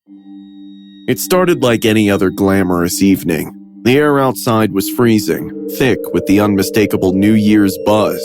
It started like any other glamorous evening. The air outside was freezing, thick with the unmistakable New Year's buzz.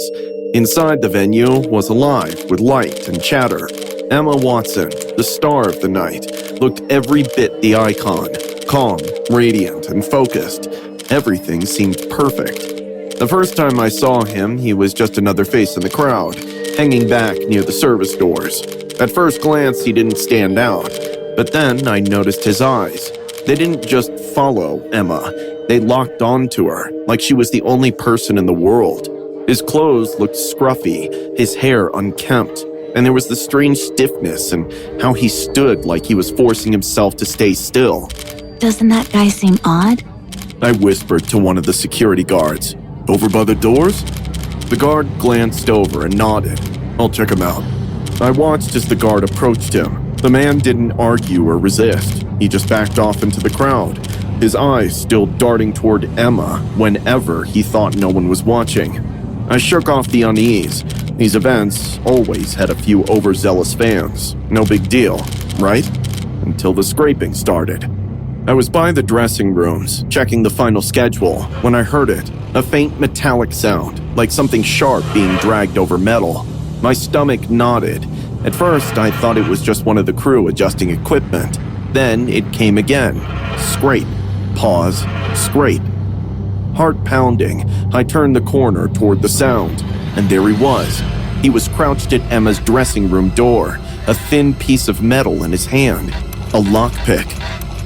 Inside the venue was alive with light and chatter. Emma Watson, the star of the night, looked every bit the icon, calm, radiant, and focused. Everything seemed perfect. The first time I saw him, he was just another face in the crowd, hanging back near the service doors. At first glance, he didn't stand out, but then I noticed his eyes. They didn't just follow Emma, they locked onto her, like she was the only person in the world. His clothes looked scruffy, his hair unkempt, and there was the strange stiffness and how he stood like he was forcing himself to stay still. Doesn't that guy seem odd? I whispered to one of the security guards. Over by the doors? The guard glanced over and nodded. I'll check him out. I watched as the guard approached him. The man didn't argue or resist. He just backed off into the crowd, his eyes still darting toward Emma whenever he thought no one was watching. I shook off the unease. These events always had a few overzealous fans. No big deal, right? Until the scraping started. I was by the dressing rooms, checking the final schedule, when I heard it, a faint metallic sound, like something sharp being dragged over metal. My stomach knotted. At first, I thought it was just one of the crew adjusting equipment. Then it came again. Scrape. Pause. Scrape. Heart pounding, I turned the corner toward the sound, and there he was. He was crouched at Emma's dressing room door, a thin piece of metal in his hand, a lockpick.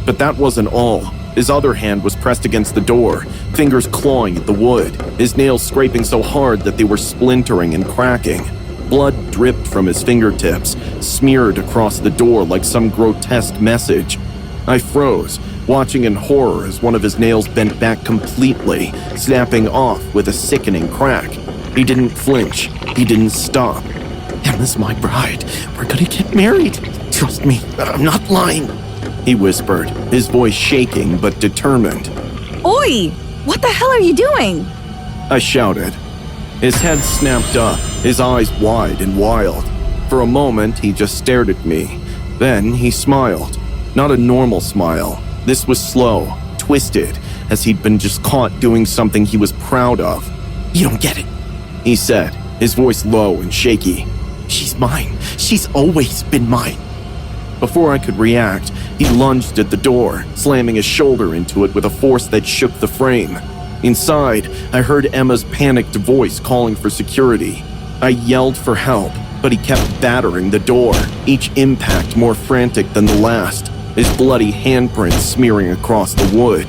But that wasn't all. His other hand was pressed against the door, fingers clawing at the wood, his nails scraping so hard that they were splintering and cracking. Blood dripped from his fingertips, smeared across the door like some grotesque message. I froze, watching in horror as one of his nails bent back completely, snapping off with a sickening crack. He didn't flinch. He didn't stop. Emma's my bride. We're gonna get married. Trust me, I'm not lying, he whispered, his voice shaking but determined. Oi! What the hell are you doing? I shouted. His head snapped up, his eyes wide and wild. For a moment, he just stared at me. Then he smiled. Not a normal smile. This was slow, twisted, as he'd been just caught doing something he was proud of. You don't get it, he said, his voice low and shaky. She's mine. She's always been mine. Before I could react, he lunged at the door, slamming his shoulder into it with a force that shook the frame. Inside, I heard Emma's panicked voice calling for security. I yelled for help, but he kept battering the door, each impact more frantic than the last, his bloody handprints smearing across the wood.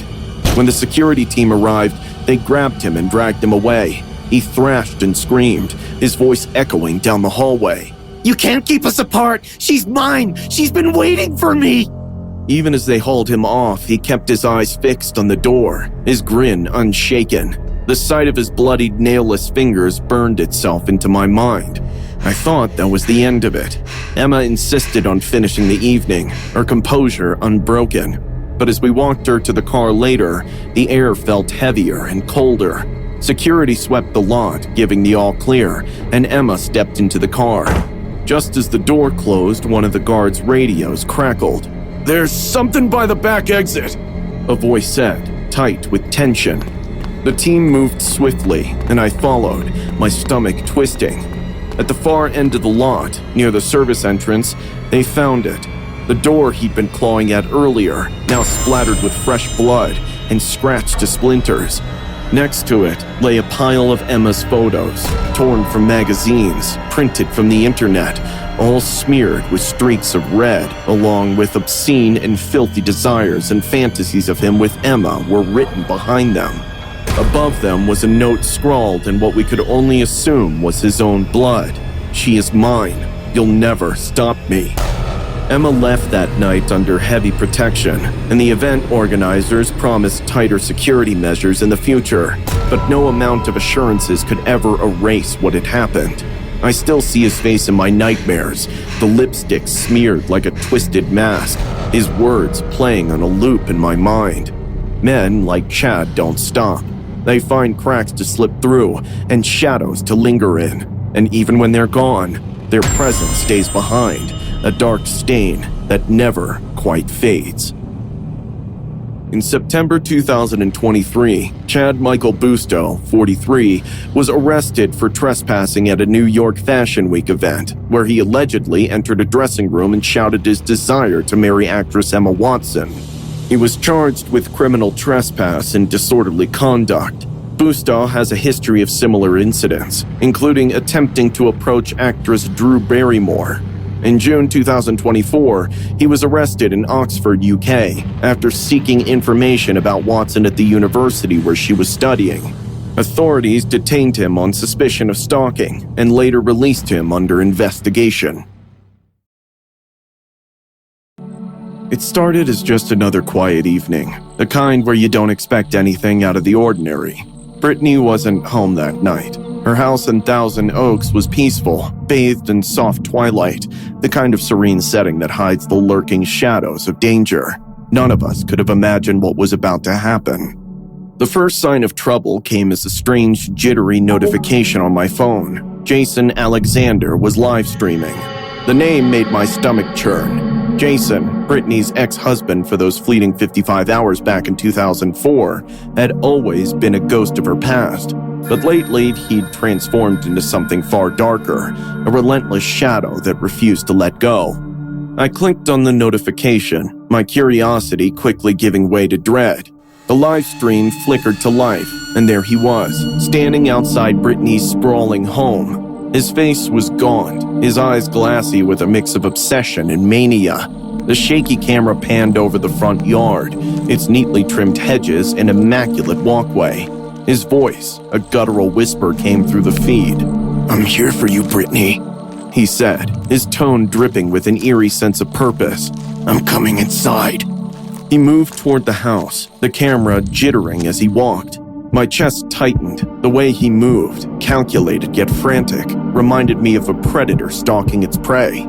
When the security team arrived, they grabbed him and dragged him away. He thrashed and screamed, his voice echoing down the hallway. You can't keep us apart! She's mine! She's been waiting for me! Even as they hauled him off, he kept his eyes fixed on the door, his grin unshaken. The sight of his bloodied, nailless fingers burned itself into my mind. I thought that was the end of it. Emma insisted on finishing the evening, her composure unbroken. But as we walked her to the car later, the air felt heavier and colder. Security swept the lot, giving the all clear, and Emma stepped into the car. Just as the door closed, one of the guards' radios crackled. "There's something by the back exit," a voice said, tight with tension. The team moved swiftly, and I followed, my stomach twisting. At the far end of the lot, near the service entrance, they found it. The door he'd been clawing at earlier, now splattered with fresh blood and scratched to splinters. Next to it lay a pile of Emma's photos, torn from magazines, printed from the internet, all smeared with streaks of red, along with obscene and filthy desires and fantasies of him with Emma were written behind them. Above them was a note scrawled in what we could only assume was his own blood. "She is mine. You'll never stop me." Emma left that night under heavy protection, and the event organizers promised tighter security measures in the future, but no amount of assurances could ever erase what had happened. I still see his face in my nightmares, the lipstick smeared like a twisted mask, his words playing on a loop in my mind. Men like Chad don't stop. They find cracks to slip through and shadows to linger in, and even when they're gone, their presence stays behind, a dark stain that never quite fades. In September 2023, Chad Michael Busto, 43, was arrested for trespassing at a New York Fashion Week event, where he allegedly entered a dressing room and shouted his desire to marry actress Emma Watson. He was charged with criminal trespass and disorderly conduct. Busto has a history of similar incidents, including attempting to approach actress Drew Barrymore. In June 2024, he was arrested in Oxford, UK, after seeking information about Watson at the university where she was studying. Authorities detained him on suspicion of stalking and later released him under investigation. It started as just another quiet evening, the kind where you don't expect anything out of the ordinary. Brittany wasn't home that night. Her house in Thousand Oaks was peaceful, bathed in soft twilight, the kind of serene setting that hides the lurking shadows of danger. None of us could have imagined what was about to happen. The first sign of trouble came as a strange, jittery notification on my phone. Jason Alexander was live streaming. The name made my stomach churn. Jason, Brittany's ex-husband for those fleeting 55 hours back in 2004, had always been a ghost of her past. But lately, he'd transformed into something far darker, a relentless shadow that refused to let go. I clicked on the notification, my curiosity quickly giving way to dread. The live stream flickered to life, and there he was, standing outside Brittany's sprawling home. His face was gaunt, his eyes glassy with a mix of obsession and mania. The shaky camera panned over the front yard, its neatly trimmed hedges and immaculate walkway. His voice, a guttural whisper, came through the feed. "I'm here for you, Brittany," he said, his tone dripping with an eerie sense of purpose. "I'm coming inside." He moved toward the house, the camera jittering as he walked. My chest tightened. The way he moved, calculated yet frantic, reminded me of a predator stalking its prey.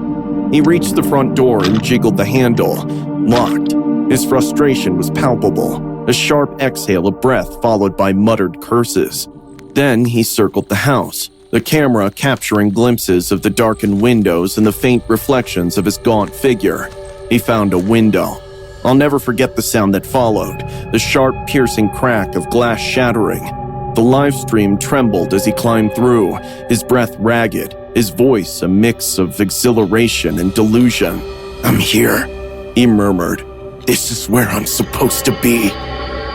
He reached the front door and jiggled the handle. Locked. His frustration was palpable. A sharp exhale of breath followed by muttered curses. Then he circled the house, the camera capturing glimpses of the darkened windows and the faint reflections of his gaunt figure. He found a window. I'll never forget the sound that followed, the sharp, piercing crack of glass shattering. The live stream trembled as he climbed through, his breath ragged, his voice a mix of exhilaration and delusion. "I'm here," he murmured. "This is where I'm supposed to be."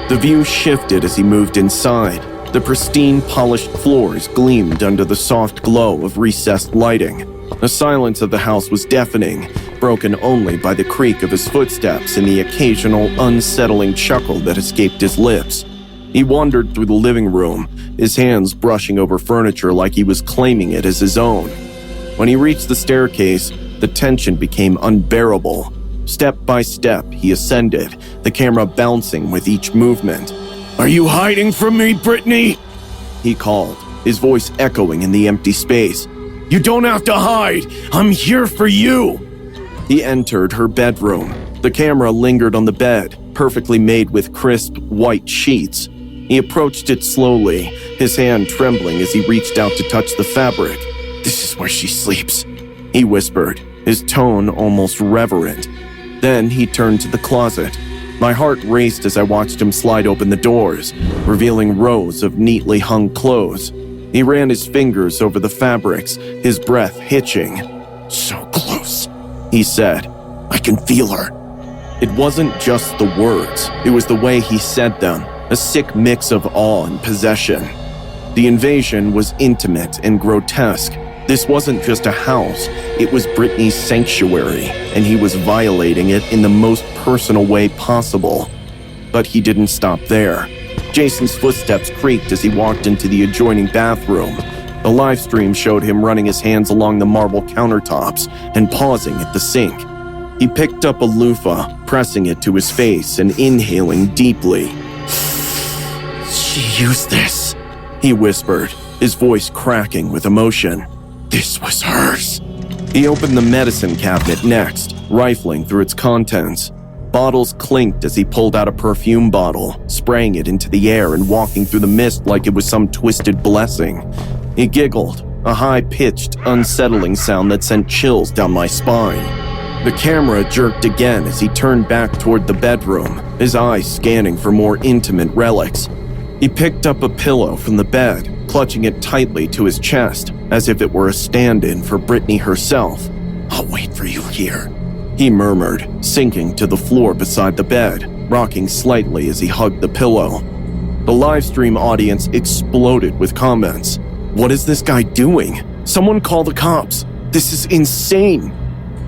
The view shifted as he moved inside. The pristine, polished floors gleamed under the soft glow of recessed lighting. The silence of the house was deafening, broken only by the creak of his footsteps and the occasional unsettling chuckle that escaped his lips. He wandered through the living room, his hands brushing over furniture like he was claiming it as his own. When he reached the staircase, the tension became unbearable. Step by step, he ascended, the camera bouncing with each movement. "Are you hiding from me, Brittany?" he called, his voice echoing in the empty space. "You don't have to hide! I'm here for you!" He entered her bedroom. The camera lingered on the bed, perfectly made with crisp, white sheets. He approached it slowly, his hand trembling as he reached out to touch the fabric. "This is where she sleeps," he whispered, his tone almost reverent. Then he turned to the closet. My heart raced as I watched him slide open the doors, revealing rows of neatly hung clothes. He ran his fingers over the fabrics, his breath hitching. "So close," he said. "I can feel her." It wasn't just the words, it was the way he said them, a sick mix of awe and possession. The invasion was intimate and grotesque. This wasn't just a house, it was Brittany's sanctuary, and he was violating it in the most personal way possible. But he didn't stop there. Jason's footsteps creaked as he walked into the adjoining bathroom. The live stream showed him running his hands along the marble countertops and pausing at the sink. He picked up a loofah, pressing it to his face and inhaling deeply. "She used this," he whispered, his voice cracking with emotion. "This was hers." He opened the medicine cabinet next, rifling through its contents. Bottles clinked as he pulled out a perfume bottle, spraying it into the air and walking through the mist like it was some twisted blessing. He giggled, a high-pitched, unsettling sound that sent chills down my spine. The camera jerked again as he turned back toward the bedroom, his eyes scanning for more intimate relics. He picked up a pillow from the bed, clutching it tightly to his chest, as if it were a stand-in for Brittany herself. I'll wait for you here, he murmured, sinking to the floor beside the bed, rocking slightly as he hugged the pillow. The livestream audience exploded with comments. What is this guy doing? Someone call the cops. This is insane.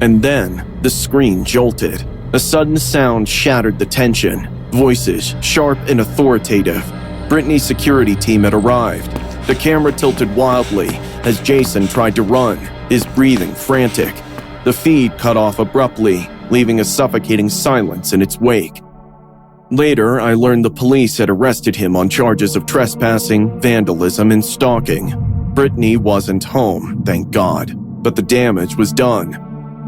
And then the screen jolted. A sudden sound shattered the tension. Voices, sharp and authoritative. Brittany's security team had arrived. The camera tilted wildly as Jason tried to run, his breathing frantic. The feed cut off abruptly, leaving a suffocating silence in its wake. Later, I learned the police had arrested him on charges of trespassing, vandalism, and stalking. Brittany wasn't home, thank God, but the damage was done.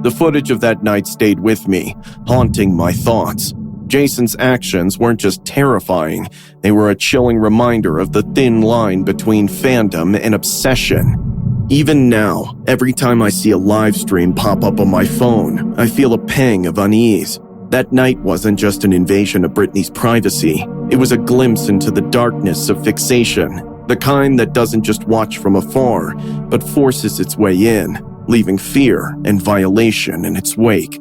The footage of that night stayed with me, haunting my thoughts. Jason's actions weren't just terrifying, they were a chilling reminder of the thin line between fandom and obsession. Even now, every time I see a live stream pop up on my phone, I feel a pang of unease. That night wasn't just an invasion of Brittany's privacy. It was a glimpse into the darkness of fixation, the kind that doesn't just watch from afar, but forces its way in, leaving fear and violation in its wake.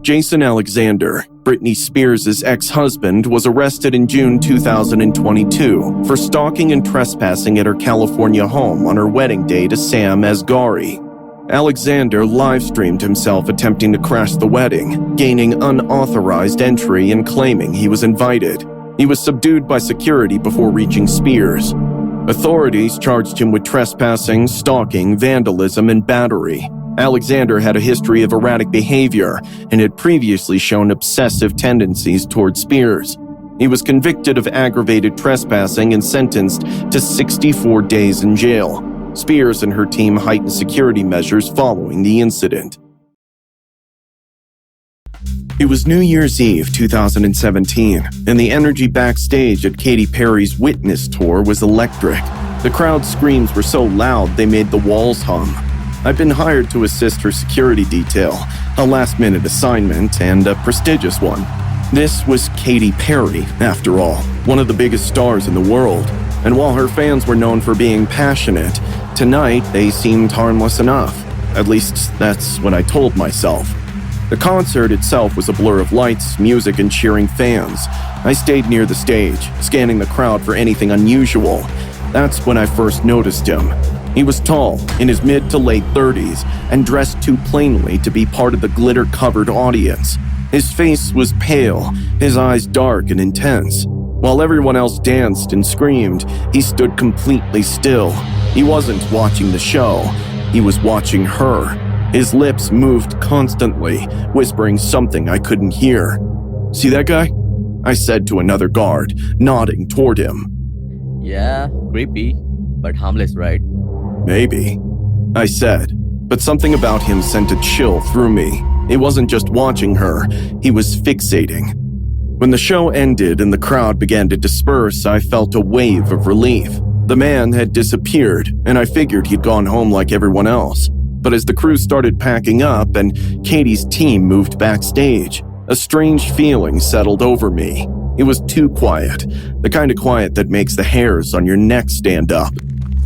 Jason Alexander, Britney Spears' ex-husband, was arrested in June 2022 for stalking and trespassing at her California home on her wedding day to Sam Asghari. Alexander live-streamed himself attempting to crash the wedding, gaining unauthorized entry and claiming he was invited. He was subdued by security before reaching Spears. Authorities charged him with trespassing, stalking, vandalism, and battery. Alexander had a history of erratic behavior and had previously shown obsessive tendencies toward Spears. He was convicted of aggravated trespassing and sentenced to 64 days in jail. Spears and her team heightened security measures following the incident. It was New Year's Eve 2017, and the energy backstage at Katy Perry's Witness tour was electric. The crowd's screams were so loud they made the walls hum. I'd been hired to assist her security detail, a last-minute assignment and a prestigious one. This was Katy Perry, after all, one of the biggest stars in the world. And while her fans were known for being passionate, tonight they seemed harmless enough. At least, that's what I told myself. The concert itself was a blur of lights, music, and cheering fans. I stayed near the stage, scanning the crowd for anything unusual. That's when I first noticed him. He was tall, in his mid to late 30s, and dressed too plainly to be part of the glitter-covered audience. His face was pale, his eyes dark and intense. While everyone else danced and screamed, he stood completely still. He wasn't watching the show, he was watching her. His lips moved constantly, whispering something I couldn't hear. "See that guy?" I said to another guard, nodding toward him. Yeah, creepy, but harmless, right? "Maybe," I said, but something about him sent a chill through me. He wasn't just watching her, he was fixating. When the show ended and the crowd began to disperse, I felt a wave of relief. The man had disappeared, and I figured he'd gone home like everyone else. But as the crew started packing up and Katie's team moved backstage, a strange feeling settled over me. It was too quiet, the kind of quiet that makes the hairs on your neck stand up.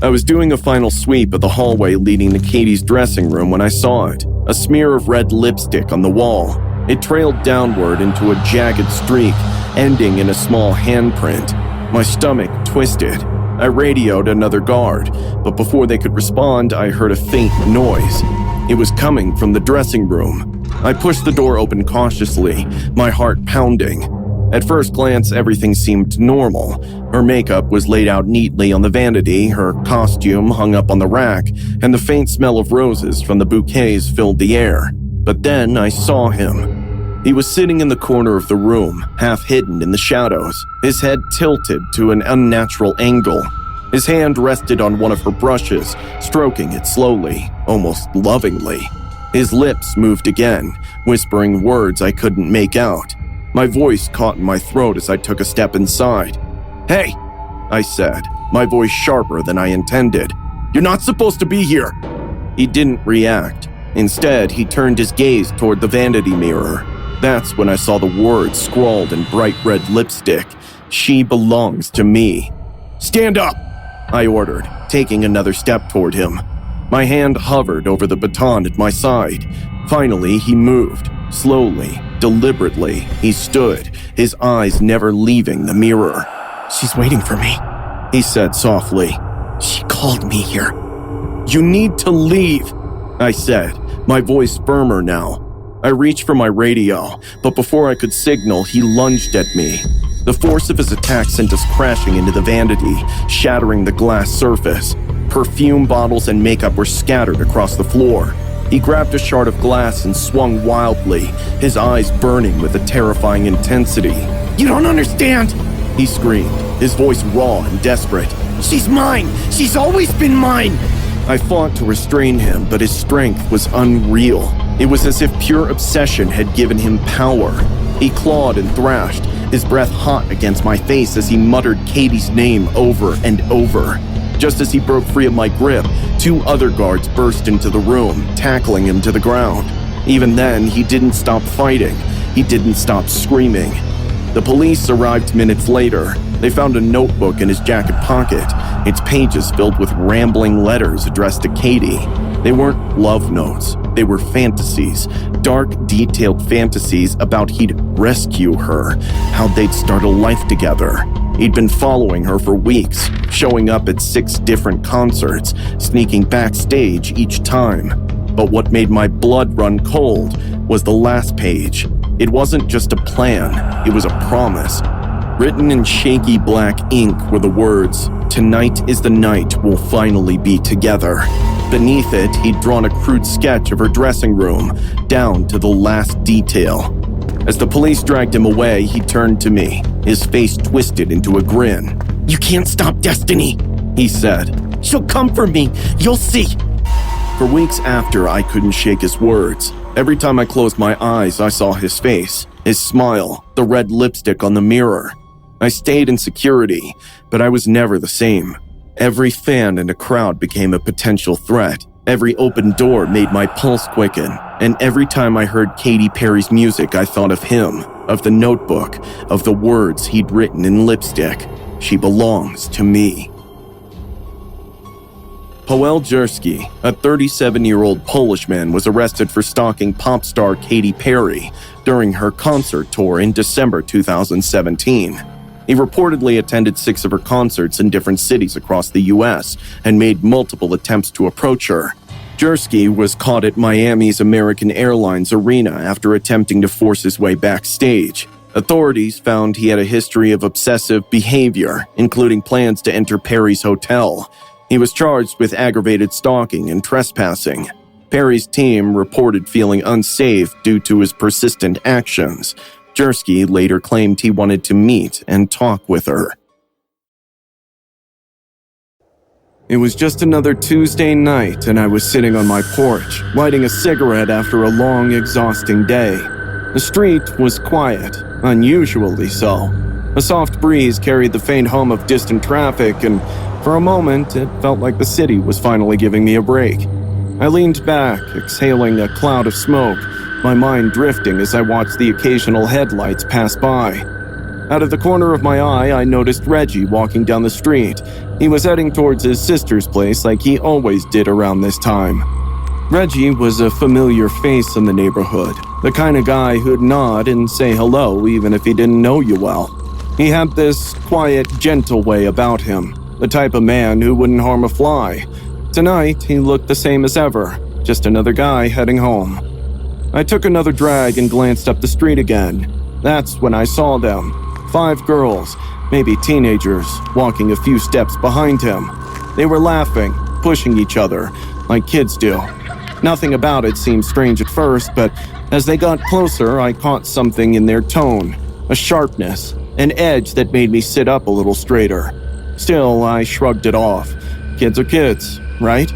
I was doing a final sweep of the hallway leading to Katie's dressing room when I saw it, a smear of red lipstick on the wall. It trailed downward into a jagged streak, ending in a small handprint. My stomach twisted. I radioed another guard, but before they could respond, I heard a faint noise. It was coming from the dressing room. I pushed the door open cautiously, my heart pounding. At first glance, everything seemed normal. Her makeup was laid out neatly on the vanity, her costume hung up on the rack, and the faint smell of roses from the bouquets filled the air. But then I saw him. He was sitting in the corner of the room, half hidden in the shadows, his head tilted to an unnatural angle. His hand rested on one of her brushes, stroking it slowly, almost lovingly. His lips moved again, whispering words I couldn't make out. My voice caught in my throat as I took a step inside. "Hey," I said, my voice sharper than I intended. "You're not supposed to be here." He didn't react. Instead, he turned his gaze toward the vanity mirror. That's when I saw the words scrawled in bright red lipstick, "She belongs to me." "Stand up," I ordered, taking another step toward him. My hand hovered over the baton at my side. Finally, he moved. Slowly, deliberately, he stood, his eyes never leaving the mirror. She's waiting for me, he said softly. She called me here. "You need to leave," I said, my voice firmer now. I reached for my radio, but before I could signal, he lunged at me. The force of his attack sent us crashing into the vanity, shattering the glass surface. Perfume bottles and makeup were scattered across the floor. He grabbed a shard of glass and swung wildly, his eyes burning with a terrifying intensity. "You don't understand," he screamed, his voice raw and desperate. "She's mine! She's always been mine!" I fought to restrain him, but his strength was unreal. It was as if pure obsession had given him power. He clawed and thrashed, his breath hot against my face as he muttered Katie's name over and over. Just as he broke free of my grip, 2 other guards burst into the room, tackling him to the ground. Even then, he didn't stop fighting. He didn't stop screaming. The police arrived minutes later. They found a notebook in his jacket pocket, its pages filled with rambling letters addressed to Katie. They weren't love notes. They were fantasies, dark, detailed fantasies about he'd rescue her, how they'd start a life together. He'd been following her for weeks, showing up at 6 different concerts, sneaking backstage each time. But what made my blood run cold was the last page. It wasn't just a plan, it was a promise. Written in shaky black ink were the words, "Tonight is the night we'll finally be together." Beneath it, he'd drawn a crude sketch of her dressing room, down to the last detail. As the police dragged him away, he turned to me, his face twisted into a grin. "You can't stop Destiny," he said. "She'll come for me. You'll see." For weeks after, I couldn't shake his words. Every time I closed my eyes, I saw his face, his smile, the red lipstick on the mirror. I stayed in security, but I was never the same. Every fan in a crowd became a potential threat. Every open door made my pulse quicken. And every time I heard Katy Perry's music, I thought of him, of the notebook, of the words he'd written in lipstick. "She belongs to me." Powell Jersky, a 37-year-old Polish man, was arrested for stalking pop star Katy Perry during her concert tour in December 2017. He reportedly attended 6 of her concerts in different cities across the U.S. and made multiple attempts to approach her. Jersky was caught at Miami's American Airlines arena after attempting to force his way backstage. Authorities found he had a history of obsessive behavior, including plans to enter Perry's hotel. He was charged with aggravated stalking and trespassing. Perry's team reported feeling unsafe due to his persistent actions. Jersky later claimed he wanted to meet and talk with her. It was just another Tuesday night, and I was sitting on my porch, lighting a cigarette after a long, exhausting day. The street was quiet, unusually so. A soft breeze carried the faint hum of distant traffic, and for a moment, it felt like the city was finally giving me a break. I leaned back, exhaling a cloud of smoke, my mind drifting as I watched the occasional headlights pass by. Out of the corner of my eye, I noticed Reggie walking down the street. He was heading towards his sister's place like he always did around this time. Reggie was a familiar face in the neighborhood, the kind of guy who'd nod and say hello even if he didn't know you well. He had this quiet, gentle way about him, the type of man who wouldn't harm a fly. Tonight, he looked the same as ever, just another guy heading home. I took another drag and glanced up the street again. That's when I saw them. 5 girls, maybe teenagers, walking a few steps behind him. They were laughing, pushing each other, like kids do. Nothing about it seemed strange at first, but as they got closer, I caught something in their tone, a sharpness, an edge that made me sit up a little straighter. Still, I shrugged it off. Kids are kids, right?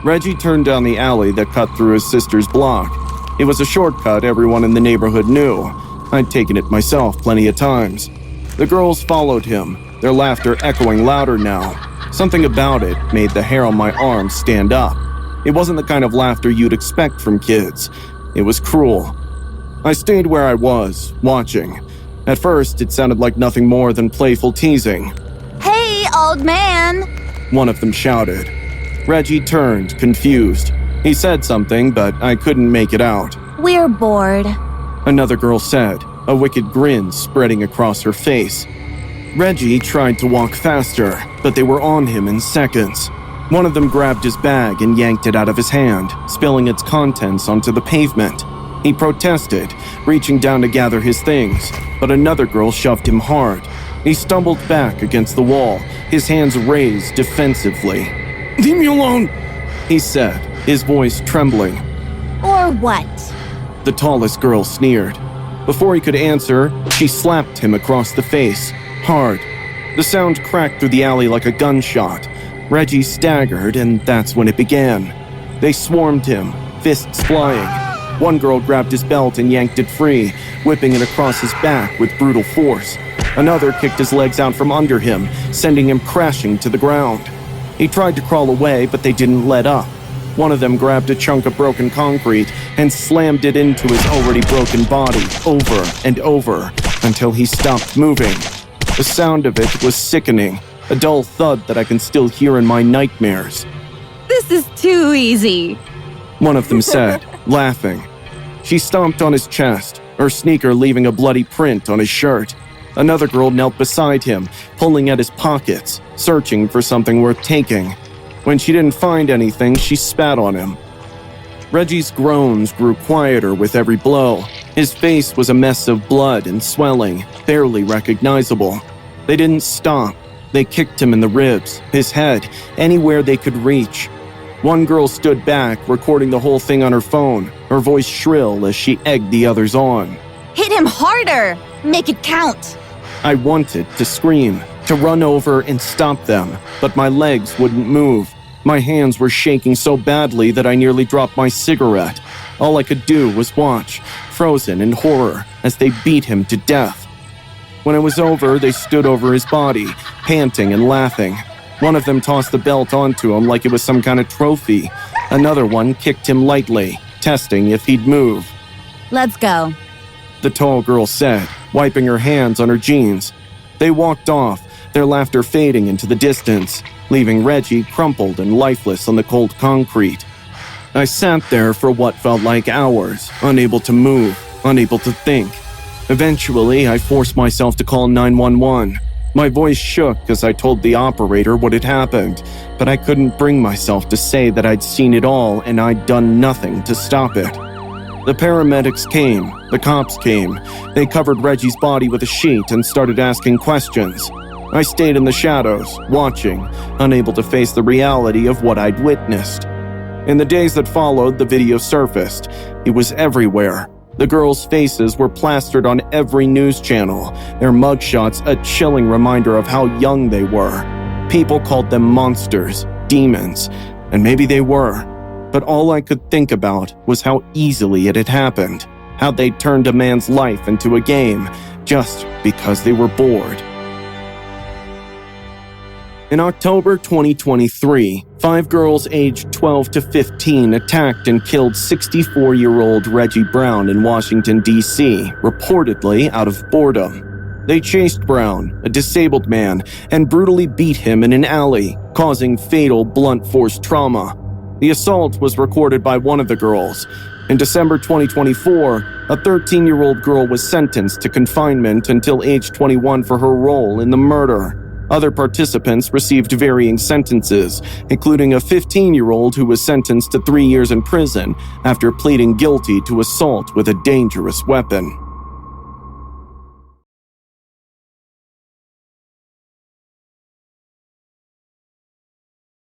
Reggie turned down the alley that cut through his sister's block. It was a shortcut everyone in the neighborhood knew. I'd taken it myself plenty of times. The girls followed him, their laughter echoing louder now. Something about it made the hair on my arm stand up. It wasn't the kind of laughter you'd expect from kids. It was cruel. I stayed where I was, watching. At first, it sounded like nothing more than playful teasing. Hey, old man! One of them shouted. Reggie turned, confused. He said something, but I couldn't make it out. We're bored. Another girl said, a wicked grin spreading across her face. Reggie tried to walk faster, but they were on him in seconds. One of them grabbed his bag and yanked it out of his hand, spilling its contents onto the pavement. He protested, reaching down to gather his things, but another girl shoved him hard. He stumbled back against the wall, his hands raised defensively. "Leave me alone," he said, his voice trembling. Or what? The tallest girl sneered. Before he could answer, she slapped him across the face, hard. The sound cracked through the alley like a gunshot. Reggie staggered, and that's when it began. They swarmed him, fists flying. One girl grabbed his belt and yanked it free, whipping it across his back with brutal force. Another kicked his legs out from under him, sending him crashing to the ground. He tried to crawl away, but they didn't let up. One of them grabbed a chunk of broken concrete and slammed it into his already broken body over and over until he stopped moving. The sound of it was sickening, a dull thud that I can still hear in my nightmares. This is too easy. One of them said, laughing. She stomped on his chest, her sneaker leaving a bloody print on his shirt. Another girl knelt beside him, pulling at his pockets, searching for something worth taking. When she didn't find anything, she spat on him. Reggie's groans grew quieter with every blow. His face was a mess of blood and swelling, barely recognizable. They didn't stop. They kicked him in the ribs, his head, anywhere they could reach. One girl stood back, recording the whole thing on her phone, her voice shrill as she egged the others on. Hit him harder! Make it count! I wanted to scream, to run over and stop them, but my legs wouldn't move. My hands were shaking so badly that I nearly dropped my cigarette. All I could do was watch, frozen in horror, as they beat him to death. When it was over, they stood over his body, panting and laughing. One of them tossed the belt onto him like it was some kind of trophy. Another one kicked him lightly, testing if he'd move. Let's go. The tall girl said, wiping her hands on her jeans. They walked off, their laughter fading into the distance, leaving Reggie crumpled and lifeless on the cold concrete. I sat there for what felt like hours, unable to move, unable to think. Eventually, I forced myself to call 911. My voice shook as I told the operator what had happened, but I couldn't bring myself to say that I'd seen it all and I'd done nothing to stop it. The paramedics came, the cops came. They covered Reggie's body with a sheet and started asking questions. I stayed in the shadows, watching, unable to face the reality of what I'd witnessed. In the days that followed, the video surfaced. It was everywhere. The girls' faces were plastered on every news channel, their mugshots a chilling reminder of how young they were. People called them monsters, demons, and maybe they were. But all I could think about was how easily it had happened, how they'd turned a man's life into a game just because they were bored. In October 2023, 5 girls aged 12 to 15 attacked and killed 64-year-old Reggie Brown in Washington, D.C., reportedly out of boredom. They chased Brown, a disabled man, and brutally beat him in an alley, causing fatal blunt force trauma. The assault was recorded by one of the girls. In December 2024, a 13-year-old girl was sentenced to confinement until age 21 for her role in the murder. Other participants received varying sentences, including a 15-year-old who was sentenced to 3 years in prison after pleading guilty to assault with a dangerous weapon.